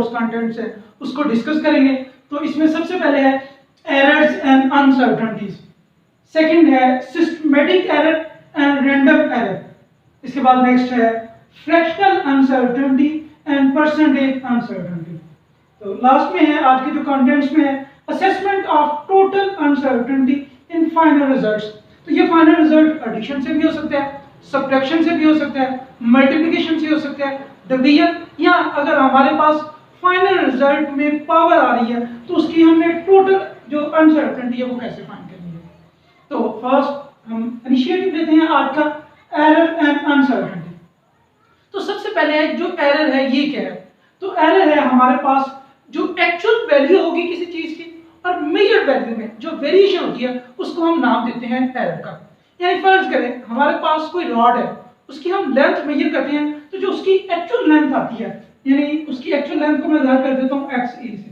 Course contents है उसको discuss करेंगे। तो इसमें सबसे पहले है एरर्स एंड अनसर्टेनिटीज, सेकंड है systematic error and random error, इसके बाद नेक्स्ट है fractional uncertainty and percentage uncertainty. तो लास्ट में है आज के जो कंटेंट्स में है assessment of total uncertainty in final results. तो ये फाइनल रिजल्ट एडिशन से भी हो सकता है, सब्ट्रैक्शन से भी हो सकता है, मल्टीप्लिकेशन से हो सकता है, डिवीजन, या अगर हमारे पास फाइनल रिजल्ट में पावर आ रही है तो उसकी हमने टोटल जो अनसर्टेनिटी है वो कैसे फाइंड करनी है। तो फर्स्ट हम इनिशिएटिव लेते हैं आज का एरर एंड अनसर्टेनिटी। तो सबसे पहले जो एरर है ये क्या है, तो एरर है हमारे पास जो एक्चुअल वैल्यू होगी किसी चीज की और मेजर्ड वैल्यू में जो वेरिएशन होती है उसको हम नाम देते हैं एरर का। यानी फर्ज करें हमारे पास कोई रॉड है, उसकी हम लेंथ मेजर करते हैं, तो जो उसकी एक्चुअल लेंथ आती है, यानी उसकी एक्चुअल लेंथ को मैं ज़ाहिर कर देता हूँ एक्स ए से,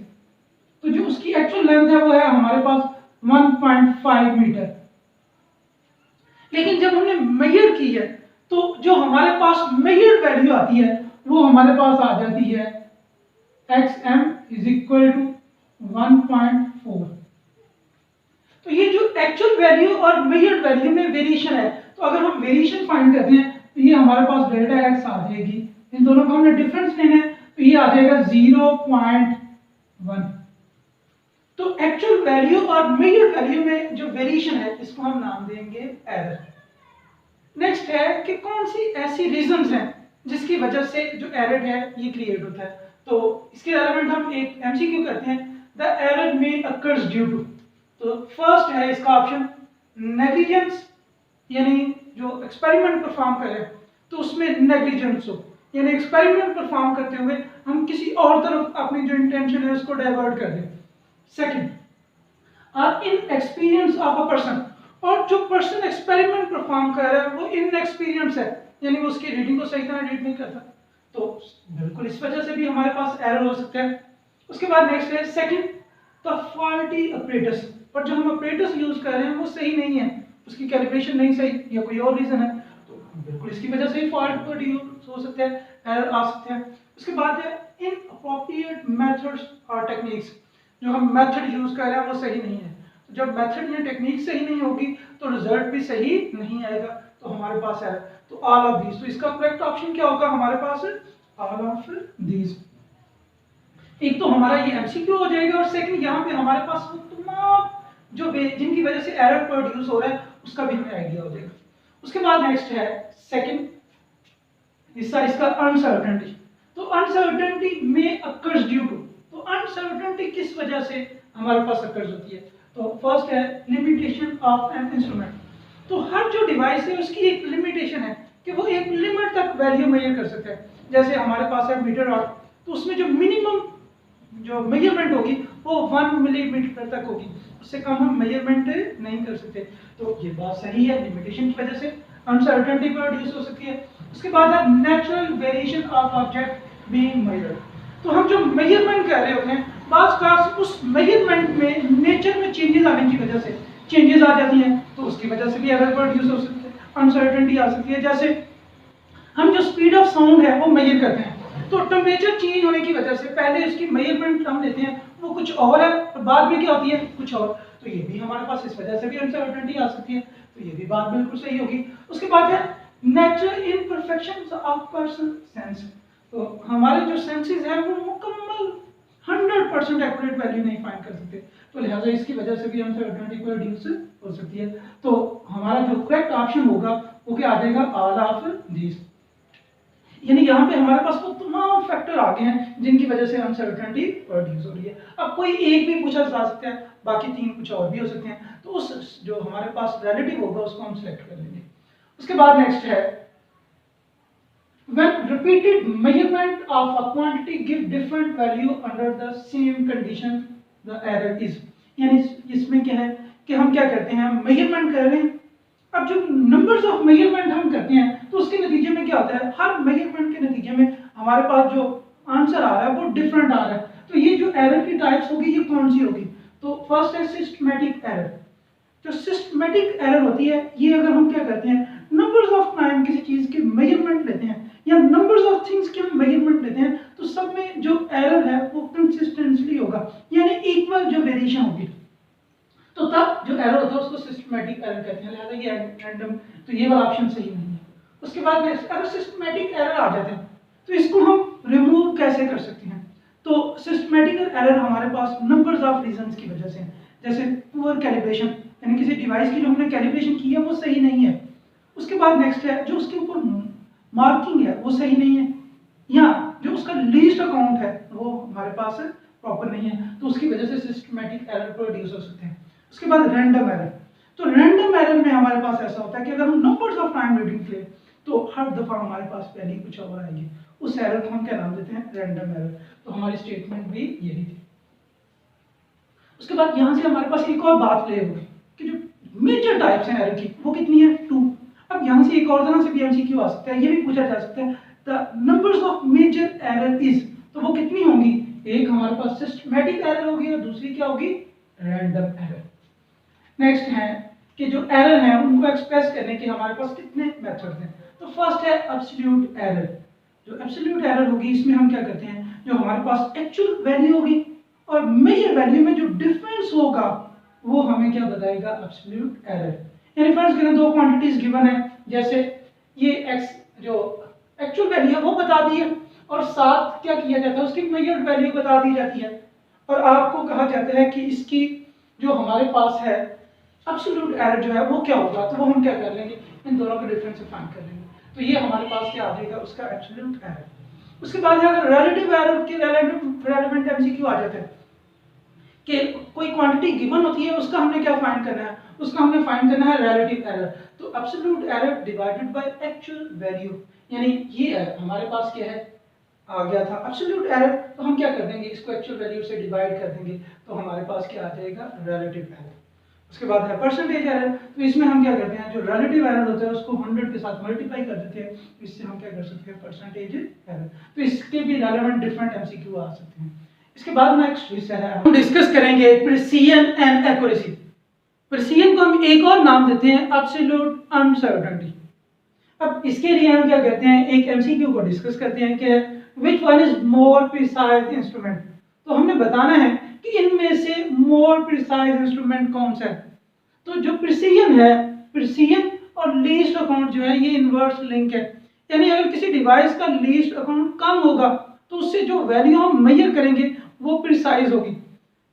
तो जो उसकी एक्चुअल लेंथ है वो है हमारे पास 1.5 मीटर। लेकिन जब हमने मेजर की है तो जो हमारे पास मेजर्ड वैल्यू आती है वो हमारे पास आ जाती है xm इज इक्वल टू 1.4। तो ये जो एक्चुअल वैल्यू और मेजर्ड वैल्यू में वेरिएशन है, तो अगर हम वेरिएशन फाइंड करते हैं तो ये हमारे पास डेल्टा x आ जाएगी, इन दोनों का हमने डिफरेंस लेना है तो ये आ जाएगा 0.1। तो एक्चुअल वैल्यू और मेजर्ड वैल्यू में जो वेरिएशन है इसको हम नाम देंगे एरर। नेक्स्ट है कि कौन सी ऐसी रीजंस हैं जिसकी वजह से जो एरर है ये क्रिएट होता है। तो इसके रिलेवेंट हम एक एमसीक्यू करते हैं, द एरर में अकर्स ड्यू टू। तो फर्स्ट है इसका ऑप्शन नेग्लिजेंस, यानी जो एक्सपेरिमेंट परफॉर्म करें तो उसमें नेग्लिजेंस हो, यानी एक्सपेरिमेंट परफॉर्म करते हुए हम किसी और तरफ अपनी जो इंटेंशन है उसको डाइवर्ट कर दें। Second, are in experience of a person, और जो पर्सन एक्सपेरिमेंट परफॉर्म कर रहा है वो इनएक्सपीरियंस है, यानी वो उसकी रीडिंग को सही तरह रीड नहीं करता, तो बिल्कुल इस वजह से भी हमारे पास एरर हो सकता है। उसके बाद नेक्स्ट है सेकंड, द फॉल्टी अपरेटस, पर जो हम अपरेटस यूज कर रहे हैं वो सही नहीं है, उसकी कैलिब्रेशन नहीं सही या कोई और रीजन है, तो बिल्कुल इसकी वजह से फॉल्ट प्रोड्यूस हो सकता है, एरर आ सकते हैं। उसके बाद है इनअप्रोप्रिएट मेथड्स और टेक्निक्स, जो हम मेथड यूज कर रहे हैं वो सही नहीं है, जब मेथड या टेक्निक सही नहीं होगी तो रिजल्ट भी सही नहीं आएगा, तो हमारे पास है तो ऑल ऑफ दीज। तो इसका करेक्ट ऑप्शन क्या होगा हमारे पास, ऑल ऑफ दीज। एक तो हमारा ये एमसीक्यू हो जाएगा और सेकंड यहाँ पे हमारे पास वो तमाम जो जिनकी वजह से एरर प्रोड्यूस हो रहा है उसका भी हमें आइडिया हो जाएगा। उसके बाद नेक्स्ट है सेकंड हिस्सा इसका अनसर्टेनिटी। तो अनसर्टेनिटी में अकर्स ड्यू टू, तो अनसर्टेनिटी किस वजह से हमारे पास अकर्स होती है। तो फर्स्ट है लिमिटेशन ऑफ एन इंस्ट्रूमेंट। तो हर जो डिवाइस है उसकी एक लिमिटेशन है कि वो एक लिमिट तक वैल्यू मेजर कर सकते हैं। जैसे हमारे पास है मीटर रॉड, तो उसमें जो मिनिमम जो मेजरमेंट होगी वो 1 मिलीमीटर तक होगी, उससे कम हम मेजरमेंट नहीं कर सकते। तो ये बात सही है, लिमिटेशन की वजह से अनसर्टेनिटी प्रोड्यूस हो सकती है। उसके बाद है natural variation of object being measured. तो हम जो मेजरमेंट कर रहे होते हैं बाज़ खास उस मेजरमेंट में नेचर में चेंजेस आने की वजह से चेंजेस आ जाती हैं, तो उसकी वजह से भी एरर प्रोड्यूस हो सकती है, अनसर्टेनिटी आ सकती है। जैसे हम जो स्पीड ऑफ साउंड है वो मेजर करते हैं, तो टेम्परेचर चेंज होने की वजह से पहले उसकी मेजरमेंट हम लेते हैं वो कुछ और है और बाद में क्या होती है कुछ और, तो ये भी हमारे पास इस वजह से भी अनसर्टेनिटी आ सकती है, तो ये भी बात बिल्कुल सही होगी। उसके बाद है natural imperfections of person sense. तो हमारे जो सेंसेस हैं वो मुकम्मल 100% एक्यूरेट वैल्यू नहीं फाइंड कर सकते, तो लिहाजा इसकी वजह से भी अनसर्टेनिटी प्रोड्यूस हो सकती है। तो हमारा जो करेक्ट ऑप्शन होगा वो क्या आ जाएगा, ऑल ऑफ दीज। यानी यहाँ पे हमारे पास वो तमाम फैक्टर आ गए हैं जिनकी वजह से अनसर्टेनिटी प्रोड्यूस हो रही है। अब कोई एक भी पूछा जा सकता है, बाकी 3 कुछ और भी हो सकते हैं, तो उस जो हमारे पास रिलेटिव होगा उसको हम सिलेक्ट कर लेंगे। उसके बाद नेक्स्ट है when repeated measurement of a quantity give different value under the same condition the error is। यानी इसमें क्या है कि हम क्या करते हैं, मेजरमेंट कर रहे हैं, अब जो नंबर्स ऑफ मेजरमेंट हम करते हैं तो उसके नतीजे में क्या होता है, हर मेजरमेंट के नतीजे में हमारे पास जो आंसर आ रहा है वो डिफरेंट आ रहा है। तो ये जो एरर की टाइप्स होगी ये कौन सी होगी, तो फर्स्ट है सिस्टमैटिक एरर। जो सिस्टमैटिक एरर होती है ये अगर हम क्या करते हैं नंबर्स ऑफ टाइम किसी चीज के मेजरमेंट लेते हैं या नंबर्स ऑफ थिंग्स के हम मेजरमेंट लेते हैं तो सब में जो एरर है वो कंसिस्टेंटली होगा, यानी इक्वल जो वेरिएशन होगी, तो तब जो एरर होता है उसको सिस्टमैटिक एरर कहते हैं। लिहाजा ये रैंडम, तो ये वाला ऑप्शन सही नहीं है। उसके बाद अगर सिस्टमैटिक एरर आ जाते हैं तो इसको हम रिमूव कैसे कर सकते हैं? तो सिस्टमैटिक एरर हमारे पास नंबर्स ऑफ रीजंस की वजह से है, जैसे पुअर कैलिब्रेशन, यानी किसी डिवाइस की जो हमने कैलिब्रेशन की है वो सही नहीं है। उसके बाद नेक्स्ट है जो उसके ऊपर मार्किंग है वो सही नहीं है, या जो उसका लीस्ट अकाउंट है वो हमारे पास प्रॉपर नहीं है, तो उसकी वजह से सिस्टमैटिक एरर प्रोड्यूस हो सकते हैं। उसके बाद रैंडम एरर, तो रैंडम एरर में हमारे पास ऐसा होता है कि अगर हम नंबर्स ऑफ टाइम रीडिंग ले तो हर दफा हमारे पास वैल्यू कुछ और आएगी, उस एरर को हम क्या नाम देते हैं? Random error. तो हमारी स्टेटमेंट भी यही थी। उसके बाद यहां से हमारे पास एक और बात ले होगी कि जो मेजर टाइप्स हैं एरर की वो कितनी है? 2। अब यहां से एक और तरह से भी एमसीक्यू आ सकता है, ये भी पूछा जा सकता है the numbers of major error is, तो वो कितनी होंगी? एक हमारे पास सिस्टमैटिक एरर होगी और दूसरी क्या होगी? Random error. नेक्स्ट है कि जो एरर है उनको एक्सप्रेस करने के हमारे पास कितने मेथड्स हैं? तो फर्स्ट है एब्सोल्यूट एरर। जो एब्सोल्यूट एरर होगी इसमें हम क्या करते हैं, जो हमारे पास एक्चुअल वैल्यू होगी और मेजर वैल्यू में जो डिफरेंस होगा वो हमें क्या बताएगा? Absolute error. यानी फर्ज करें दो क्वांटिटीज गिवन है, जैसे ये x जो एक्चुअल वैल्यू है वो बता दी है और साथ क्या किया जाता है उसकी मेजर्ड वैल्यू बता दी जाती है, और आपको कहा जाता है कि इसकी जो हमारे पास है एब्सोल्यूट एरर जो है वो क्या होगा, तो वो हम क्या कर लेंगे? इन दोनों के डिफरेंस से फाइंड कर लेंगे, तो ये हमारे पास क्या आ जाएगा? उसका एब्सोल्यूट एरर। उसके बाद अगर रिलेटिव एरर के रेलेवेंट एमसीक्यू आ जाते हैं कि कोई क्वांटिटी गिवन होती है उसका हमने क्या फाइंड करना है? उसका हमने फाइंड करना है रिलेटिव एरर। तो absolute error divided by actual value, यानी ये है हमारे पास क्या है? आ गया था एब्सोल्यूट एरर, तो हम क्या कर देंगे? इसको एक्चुअल वैल्यू से डिवाइड कर देंगे, तो हमारे पास क्या आ जाएगा? Relative error. उसके बाद है परसेंटेज एरर, तो इसमें हम क्या करते हैं? जो रिलेटिव एरर होता है उसको 100 के साथ मल्टीप्लाई कर देते हैं, इससे हम क्या कर सकते हैं? Percentage error. तो इसके भी रेलेवेंट डिफरेंट एमसीक्यू आ सकते हैं। इसके बाद नेक्स्ट विषय है हम डिस्कस करेंगे प्रिसिजन एंड एक्यूरेसी। प्रिसिजन को हम एक और नाम देते हैं एब्सोल्यूट अनसर्टेनिटी। अब इसके लिए हम क्या करते हैं? एक एमसीक्यू को डिस्कस करते हैं कि which one is more precise instrument. तो हमने बताना है कि इनमें से मोर प्रिसाइज इंस्ट्रूमेंट कौन सा है। तो जो प्रिसिजन है, प्रिसिजन और लीस्ट अकाउंट जो है ये इनवर्स लिंक है, यानी अगर किसी डिवाइस का लीस्ट अकाउंट कम होगा तो उससे जो वैल्यू हम मेजर करेंगे वो प्रिसाइज होगी।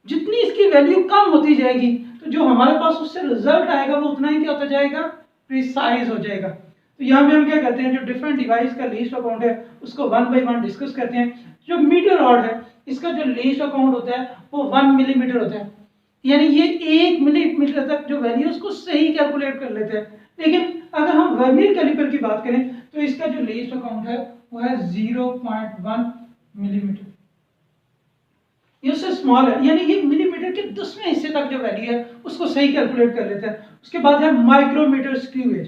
जितनी इसकी वैल्यू कम होती जाएगी तो जो हमारे पास उससे रिजल्ट आएगा वो उतना ही क्या होता जाएगा? प्रिसाइज हो जाएगा। तो यहाँ पे हम क्या करते हैं? जो डिफरेंट डिवाइस का लीस्ट अकाउंट है उसको वन बाय वन डिस्कस करते हैं। जो मीटर रॉड है इसका जो लीस्ट अकाउंट होता है वो 1 मिलीमीटर होता है, यानी ये 1 मिलीमीटर तक जो वैल्यू उसको सही कैलकुलेट कर लेते हैं। लेकिन अगर हम वर्नियर कैलिपर की बात करें तो इसका जो लीस्ट अकाउंट है वो है 0.1 मिलीमीटर, ये उससे स्मॉल है, यानी ये मिलीमीटर के 10वें हिस्से तक जो वैल्यू है उसको सही कैलकुलेट कर लेते हैं। उसके बाद है माइक्रोमीटर स्क्रू गेज,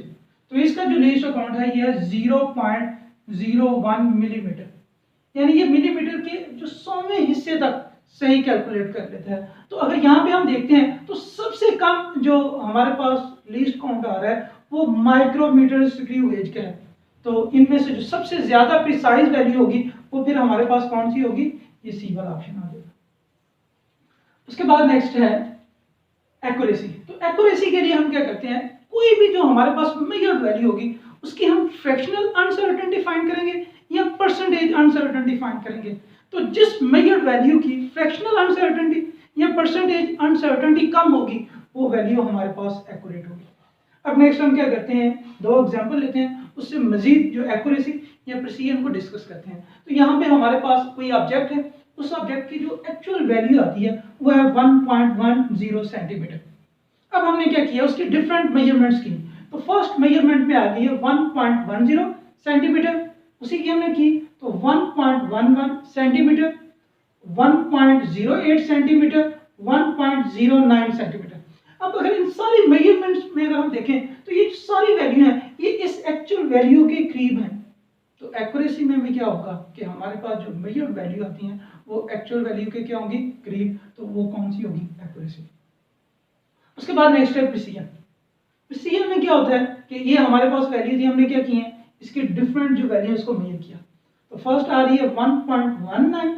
तो इसका जो लीस्ट अकाउंट है ये है 0.01 मिलीमीटर, यानी ये मिलीमीटर के जो 100वें हिस्से तक सही कैलकुलेट कर लेते हैं। तो अगर यहाँ पे हम देखते हैं तो सबसे कम जो हमारे पास लीस्ट काउंट आ रहा है वो माइक्रोमीटर स्क्रू गेज का है। तो इनमें से जो सबसे ज्यादा प्रिसाइज वैल्यू होगी वो फिर हमारे पास कौन सी होगी? ये सी वाला ऑप्शन आ जाएगा। उसके बाद नेक्स्ट है एक्यूरेसी। तो एक्यूरेसी के लिए हम क्या करते हैं? कोई भी जो हमारे पास मेजर्ड वैल्यू होगी उसकी हम फ्रैक्शनल अनसर्टेनिटी फाइंड करेंगे या परसेंटेज अनसर्टेनिटी फाइंड करेंगे। तो जिस मेजर्ड वैल्यू की फ्रैक्शनल अनसर्टेनिटी या परसेंटेज अनसर्टेनिटी कम होगी वो वैल्यू हमारे पास एक्यूरेट होगी। अब नेक्स्ट हम क्या करते हैं? दो एग्जांपल लेते हैं, उससे मजीद जो एक्यूरेसी या प्रिसीजन को डिस्कस करते हैं। तो यहाँ पे हमारे पास कोई ऑब्जेक्ट है, उस ऑब्जेक्ट की जो एक्चुअल वैल्यू आती है वो है 1.10 सेंटीमीटर। अब हमने क्या किया? उसकी डिफरेंट मेजरमेंट्स की। तो फर्स्ट मेजरमेंट में आ गई है 1.10 सेंटीमीटर, उसी की हमने की तो 1.11 सेंटीमीटर, 1.08 सेंटीमीटर, 1.09 सेंटीमीटर। अब अगर इन सारी मेजरमेंट्स में अगर हम देखें तो ये सारी वैल्यू हैं ये इस एक्चुअल वैल्यू के करीब हैं। तो एक्यूरेसी में भी क्या होगा कि हमारे पास जो मेजर्ड वैल्यू आती हैं वो एक्चुअल वैल्यू के क्या होंगी? करीब। तो वो कौन सी होगी? एक्यूरेसी। उसके बाद नेक्स्ट है प्रिसीजन। प्रिसीजन में क्या होता है कि ये हमारे पास वैल्यू थी, हमने क्या किए हैं, इसके डिफरेंट जो वैल्यू है इसको मेजर किया। तो फर्स्ट आ रही है 1.19,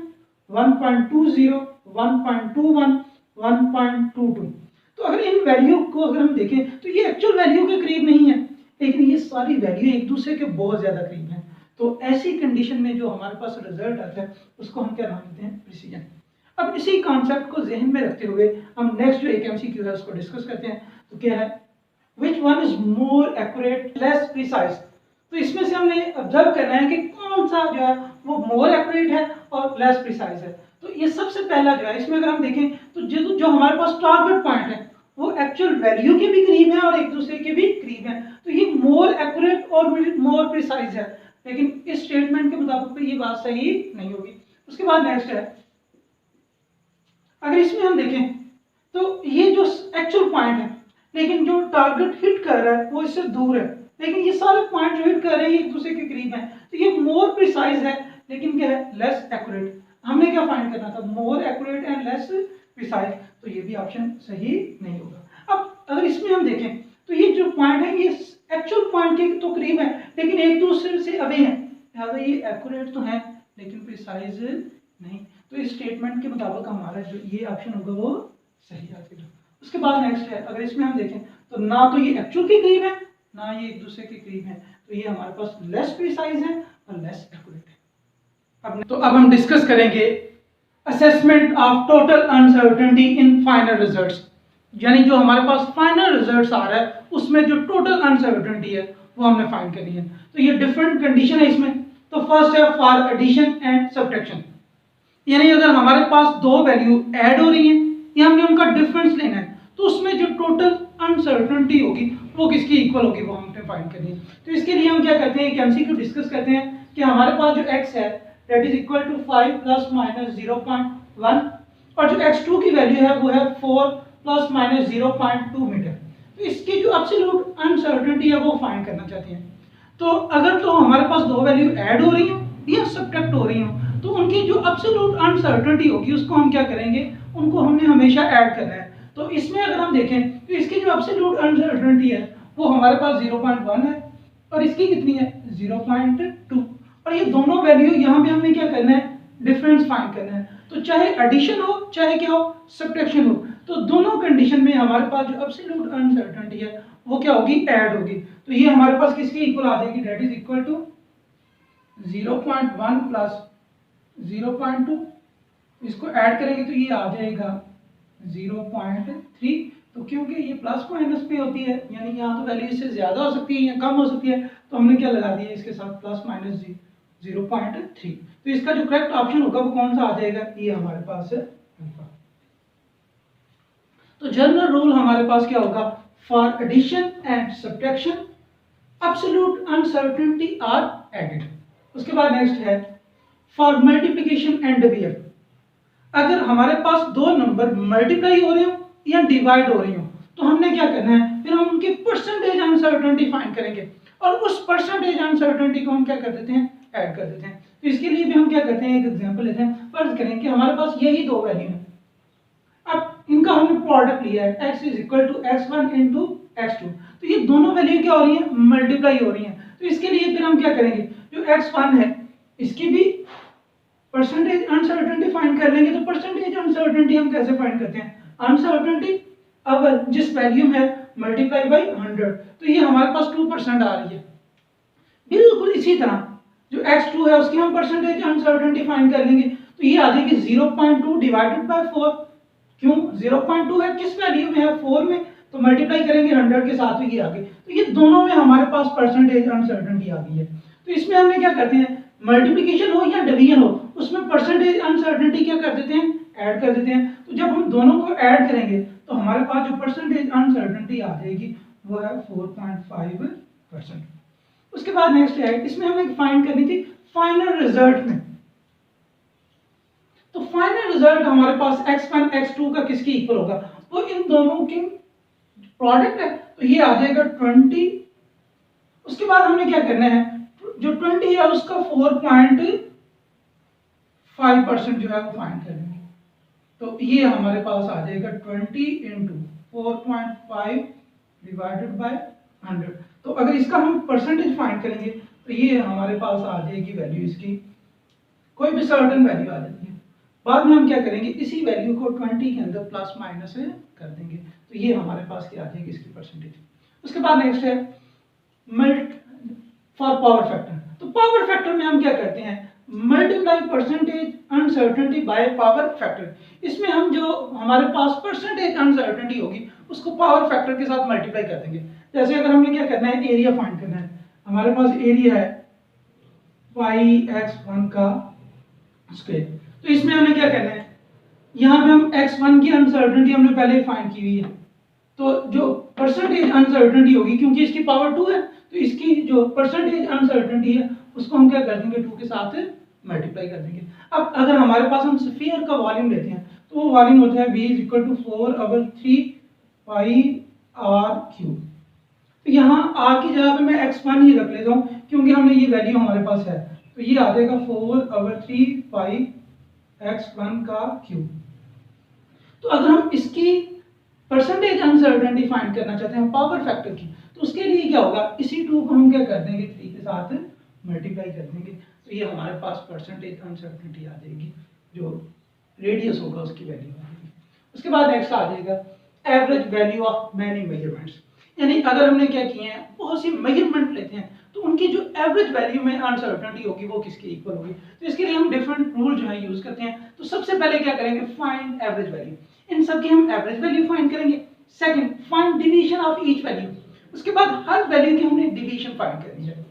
1.20, 1.21, 1.22। तो अगर इन वैल्यू को अगर हम देखें तो ये एक्चुअल वैल्यू के करीब नहीं है, लेकिन ये सारी वैल्यू एक दूसरे के बहुत ज्यादा करीब है। तो ऐसी कंडीशन में जो हमारे पास रिजल्ट आता है उसको हम क्या नाम देते हैं, प्रिसीजन। अब इसी कॉन्सेप्ट को जहन में रखते हुए हम नेक्स्ट जो एक एमसीक्यू है उसको डिस्कस करते हैं। तो क्या है, which one is more accurate less precise. तो इसमें से हमने ऑब्जर्व करना है कि कौन सा जो है वो मोर एक्यूरेट है और लेस प्रिसाइज है। तो ये सबसे पहला जो है, इसमें अगर हम देखें तो जो हमारे पास टारगेट पॉइंट है वो एक्चुअल वैल्यू के भी करीब है और एक दूसरे के भी करीब है, तो ये मोर एक्यूरेट और मोर प्रिसाइज है। लेकिन इस स्टेटमेंट के मुताबिक ये बात सही नहीं होगी। उसके बाद नेक्स्ट है, अगर इसमें हम देखें तो ये जो एक्चुअल पॉइंट है लेकिन जो टारगेट हिट कर रहा है वो इससे दूर है, लेकिन ये सारे पॉइंट जो हिट कर रहे हैं ये एक दूसरे के करीब हैं, तो ये मोर प्रिसाइज है लेकिन क्या है, लेस एक्यूरेट। हमने क्या फाइंड करना था, more accurate and less precise, तो ये भी ऑप्शन सही नहीं होगा। अब अगर इसमें हम देखें तो ये जो पॉइंट है ये एक्चुअल पॉइंट के तो करीब है लेकिन एक दूसरे से अवे हैं, लिहाजा ये एक्यूरेट तो है लेकिन प्रिसाइज नहीं। तो इस स्टेटमेंट के मुताबिक हमारा जो ये ऑप्शन होगा वो सही आ जाएगा। उसके बाद नेक्स्ट है, अगर इसमें हम देखें तो ना तो ये एक्चुअल के करीब है ना ये एक दूसरे के करीब है, तो ये हमारे पास लेस प्रिसाइज है और लेस एक्यूरेट है। अब हम डिस्कस करेंगे assessment of total uncertainty in final results, यानी जो हमारे पास फाइनल रिजल्ट्स आ रहा है उसमें जो टोटल अनसर्टेनिटी है वो हमने फाइंड करनी है। तो ये डिफरेंट कंडीशन है इसमें। तो फर्स्ट है फॉर एडिशन एंड सब्ट्रैक्शन, यानी अगर हमारे पास दो वैल्यू ऐड हो रही हैं या हमने उनका डिफरेंस लेना है तो उसमें जो टोटल अनसर्टेनिटी होगी वो किसकी इक्वल होगी वो हमने फाइंड करनी है। तो इसके लिए हम क्या करते हैं, एक एमसीक्यू डिस्कस करते हैं कि हमारे पास जो x है that is equal to 5 plus minus 0.1 और जो x2 की वैल्यू है वो है 4 प्लस माइनस 0.2 मीटर। तो इसकी जो एब्सोल्यूट अनसर्टेनिटी है वो फाइंड करना चाहते हैं। तो अगर तो हमारे पास दो वैल्यू ऐड हो रही हो या सब्ट्रैक्ट हो रही हो तो उनकी जो एब्सोल्यूट अनसर्टेनिटी होगी उसको हम क्या करेंगे, उनको हमने हमेशा ऐड करना है। तो इसमें अगर हम देखें तो इसकी जो एब्सोल्यूट अनसर्टेनिटी है वो हमारे पास 0.1 है और इसकी कितनी है 0.2, और ये दोनों वैल्यू यहाँ पे हमने क्या करना है, डिफरेंस फाइंड करना है। तो चाहे एडिशन हो चाहे क्या हो सब्ट्रैक्शन हो, तो दोनों कंडीशन में हमारे पास जो एब्सोल्यूट अनसर्टेनिटी है वो क्या होगी, ऐड होगी। तो ये हमारे पास किसकी इक्वल आ जाएगी, that is equal to 0.1 plus 0.2, इसको ऐड करेंगे तो ये आ जाएगा 0.3। तो क्योंकि ये प्लस माइनस पे होती है यानी यहाँ तो वैल्यू इससे ज्यादा हो सकती है या कम हो सकती है, तो हमने क्या लगा दिया इसके साथ प्लस माइनस 0.3। तो इसका जो करेक्ट ऑप्शन होगा वो कौन सा आ जाएगा, ये हमारे पास है अल्फा। तो जनरल रूल हमारे पास क्या होगा, for addition and subtraction absolute uncertainty are added. उसके बाद नेक्स्ट है फॉर मल्टीप्लिकेशन एंड डिवीजन, अगर हमारे पास दो नंबर मल्टीप्लाई हो रहे हो या डिवाइड हो रही हो तो हमने क्या करना है, फिर हम उनकी परसेंटेज अनसर्टेनिटी फाइंड करेंगे और उस परसेंटेज अनसर्टेनिटी को हम क्या कर देते हैं, ऐड कर देते हैं। तो इसके लिए भी हम क्या करते हैं, एक एग्जांपल लेते हैं। फर्ज करें कि हमारे पास यही दो वैल्यू है, अब इनका हमने प्रोडक्ट लिया है x is equal to x1 into x2, तो ये दोनों वैल्यू क्या हो रही है, मल्टीप्लाई हो रही है। तो इसके लिए फिर हम क्या करेंगे, जो x1 है इसकी भी परसेंटेज अनसर्टेनिटी फाइंड कर लेंगे। तो परसेंटेज अनसर्टेनिटी हम कैसे फाइंड करते हैं, अनसर्टेनिटी अब जिस वैल्यू है मल्टीप्लाई बाय 100, तो ये हमारे पास 2% आ रही है। बिल्कुल इसी तरह जो x2 है उसकी हम परसेंटेज अनसर्टेनिटी फाइंड कर लेंगे, तो ये आ जाएगी 0.2 डिवाइडेड बाय 4। क्यों 0.2 है, किस वैल्यू में है, 4 में, तो मल्टीप्लाई करेंगे 100 के साथ, तो ये आ गई। तो ये दोनों में हमारे पास परसेंटेज अनसर्टेनिटी आ गई है। तो इसमें हमने क्या करते हैं, मल्टीप्लिकेशन हो या डिवीजन हो उसमें परसेंटेज अनसर्टेनिटी क्या कर देते हैं, ऐड कर देते हैं। तो जब हम दोनों को ऐड करेंगे तो हमारे पास जो परसेंटेज अनसर्टेनिटी आ जाएगी वो है 4.5%। उसके बाद नेक्स्ट है, इसमें हमें फाइंड करनी थी फाइनल रिजल्ट में। तो फाइनल रिजल्ट हमारे पास x1 x2 का किसकी इक्वल होगा, वो इन दोनों की प्रोडक्ट है, तो ये आ जाएगा 20। उसके बाद हमने क्या करना है, जो 20 है उसका 4.5% जो है वो फाइंड करेंगे। तो ये हमारे पास आ जाएगा 20 इंटू 4.5 डिवाइडेड बाय 100। तो अगर इसका हम परसेंटेज फाइंड करेंगे तो ये हमारे पास आ जाएगी वैल्यू, इसकी कोई भी सर्टेन वैल्यू आ जाती है। बाद में हम क्या करेंगे, इसी वैल्यू को 20 के अंदर प्लस माइनस कर देंगे, तो ये हमारे पास क्या आ जाएगी इसकी परसेंटेज। उसके बाद नेक्स्ट है मल्ट फॉर पावर फैक्टर। तो पावर फैक्टर में हम क्या करते हैं, multiply percentage uncertainty by power factor. इसमें हम जो हमारे पास परसेंटेज अनसर्टेनिटी होगी उसको पावर फैक्टर के साथ मल्टीप्लाई कर देंगे। जैसे अगर हमने क्या करना है, एरिया फाइंड करना है, हमारे पास एरिया है पाई x1 का स्क्वायर, तो इसमें हमने क्या करना है, यहाँ पे हम x1 की अनसर्टेनिटी हमने पहले फाइंड की हुई है, तो जो परसेंटेज अनसर्टेनिटी होगी क्योंकि इसकी पावर 2 है, तो इसकी जो परसेंटेज अनसर्टेनिटी है उसको हम क्या कर देंगे, 2 के साथ मल्टीप्लाई कर देंगे। अब अगर हमारे पास हम स्फीयर का वॉल्यूम लेते हैं तो वो वॉल्यूम होता है v = 4/3 पाई r क्यूब। तो यहाँ r की जगह पे मैं x1 ही रख लेता हूँ क्योंकि हमने ये वैल्यू हमारे पास है, तो ये आ जाएगा 4/3 पाई x1 का क्यूब। तो अगर हम इसकी परसेंटेज अनसर्टेनिटी फाइंड करना चाहते हैं पावर फैक्टर की, तो उसके लिए क्या होगा, इसी 2 को हम क्या कर देंगे, 3 के साथ मल्टीप्लाई कर देंगे, तो ये हमारे पास परसेंटेज अनसर्टेनिटी आ जाएगी, जो रेडियस होगा उसकी वैल्यू आ जाएगी। उसके बाद नेक्स्ट आ जाएगा average value of many measurements. यानी अगर हमने क्या किए हैं, बहुत सी मेजरमेंट लेते हैं तो उनकी जो एवरेज वैल्यू में अनसर्टेनिटी होगी वो किसके इक्वल होगी। तो इसके लिए हम डिफरेंट रूल जो है यूज करते हैं। तो सबसे पहले क्या करेंगे, फाइंड एवरेज वैल्यू, इन सब की हम एवरेज वैल्यू फाइंड करेंगे। Second, find division of each value, उसके बाद हर वैल्यू की हमने डिवीजन फाइंड करनी है।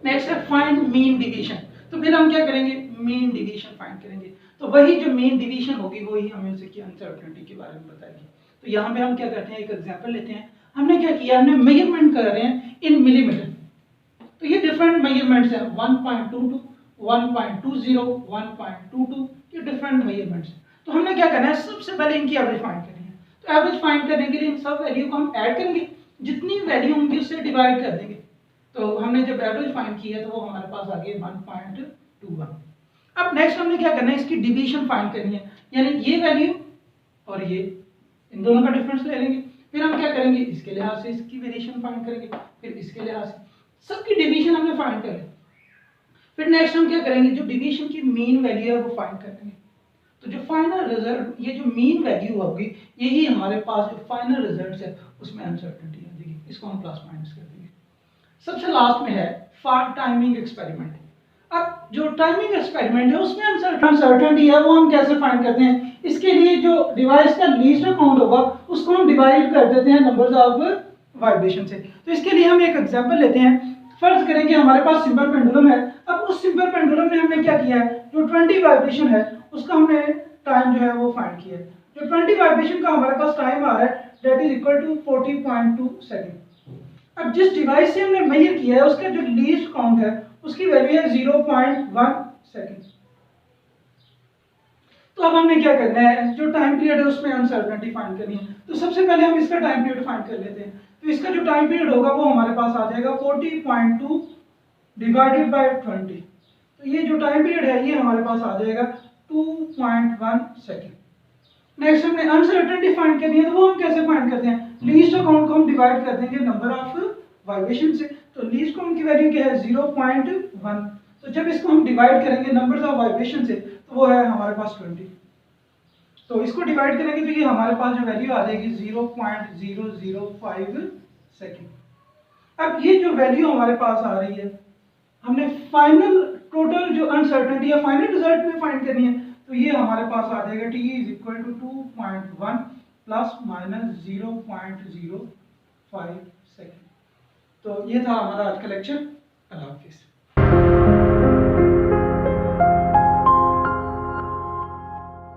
नेक्स्ट है फाइंड मीन डिवीजन, तो फिर हम क्या करेंगे, मीन डिवीजन फाइंड करेंगे। तो वही जो मीन डिवीजन होगी वही हमें उसकी अनसर्टेनिटी के बारे में बताएगी। तो यहाँ पे हम क्या करते हैं, एक एग्जांपल लेते हैं। हमने क्या किया, हमने मेजरमेंट कर रहे हैं इन मिलीमीटर, तो ये डिफरेंट मेजरमेंट्स हैं, 1.22, 1.20, 1.22, ये डिफरेंट मेजरमेंट्स। तो हमने क्या करना है, सबसे पहले इनकी एवरेज फाइंड करनी है। तो एवरेज फाइंड करने के लिए इन सब वैल्यू को हम ऐड करेंगे, जितनी वैल्यू होंगी उससे डिवाइड कर देंगे। तो हमने जब एवरेज फाइंड की है तो वो हमारे पास आ गई 1.21। अब नेक्स्ट हमने क्या करना है, इसकी डिवीजन फाइंड करनी है, यानी ये वैल्यू और ये, इन दोनों का डिफरेंस ले लेंगे। फिर हम क्या करेंगे, इसके लिहाज से इसकी वेरिएशन फाइंड करेंगे, फिर इसके लिहाज से सबकी डिवीजन हमने फाइंड कर ली। फिर नेक्स्ट हम क्या करेंगे, जो डिवीजन की मीन वैल्यू है वो फाइंड करेंगे। तो जो फाइनल रिजल्ट, ये जो मीन वैल्यू होगी, यही हमारे पास जो फाइनल रिजल्ट है उसमें अनसर्टेनिटी आ जाएगी, इसको हम प्लस माइनस कर देंगे। सबसे लास्ट में है फार टाइमिंग एक्सपेरिमेंट। अब जो टाइमिंग एक्सपेरिमेंट है उसमें अनसर्टेनिटी है वो हम कैसे फाइंड करते हैं, इसके लिए जो डिवाइस का लीस्ट काउंट होगा उसको हम डिवाइड कर देते हैं नंबर्स ऑफ वाइब्रेशन से। तो इसके लिए हम एक एग्जांपल लेते हैं। फर्ज करेंगे हमारे पास सिंपल पेंडुलम है। अब उस सिंपल पेंडुलम में हमने क्या किया है, जो 20 वाइब्रेशन है उसका हमने टाइम जो है वो फाइंड किया है। जो 20 वाइब्रेशन का हमारे पास टाइम आ रहा है that is equal to 40.2 second. अब जिस डिवाइस से हमने मेजर किया है उसका जो लीस्ट काउंट है उसकी वैल्यू है 0.1 सेकंड। तो अब हमने क्या करना है, जो टाइम पीरियड है उसमें अनसर्टेनिटी फाइंड करनी है। तो सबसे पहले हम इसका टाइम पीरियड फाइंड कर लेते हैं। तो इसका जो टाइम पीरियड होगा वो हमारे पास आ जाएगा 40.2 डिवाइडेड बाय 20। तो ये जो टाइम पीरियड है ये हमारे पास आ जाएगा 2.1 सेकंड। नेक्स्ट हमने अनसर्टेनिटी फाइंड करनी है, तो वो हम कैसे फाइंड करते हैं, लीस्ट काउंट को हम डिवाइड कर देंगे नंबर ऑफ वाइब्रेशन से। तो लीस्ट काउंट की वैल्यू क्या है, 0.1। तो जब इसको हम डिवाइड करेंगे नंबर्स ऑफ वाइब्रेशन से तो वो है हमारे पास 20। तो इसको डिवाइड करेंगे तो ये हमारे पास जो वैल्यू आ जाएगी 0.005 सेकंड। अब ये जो वैल्यू हमारे पास आ रही है, हमने फाइनल टोटल जो अनसर्टेनिटी है फाइनल रिजल्ट में फाइंड करनी है, तो ये हमारे पास आ जाएगा t is equal to 2.1 plus minus 0.05 second. तो ये था हमारा आज का लेक्चर। अल्लाह हाफिज़।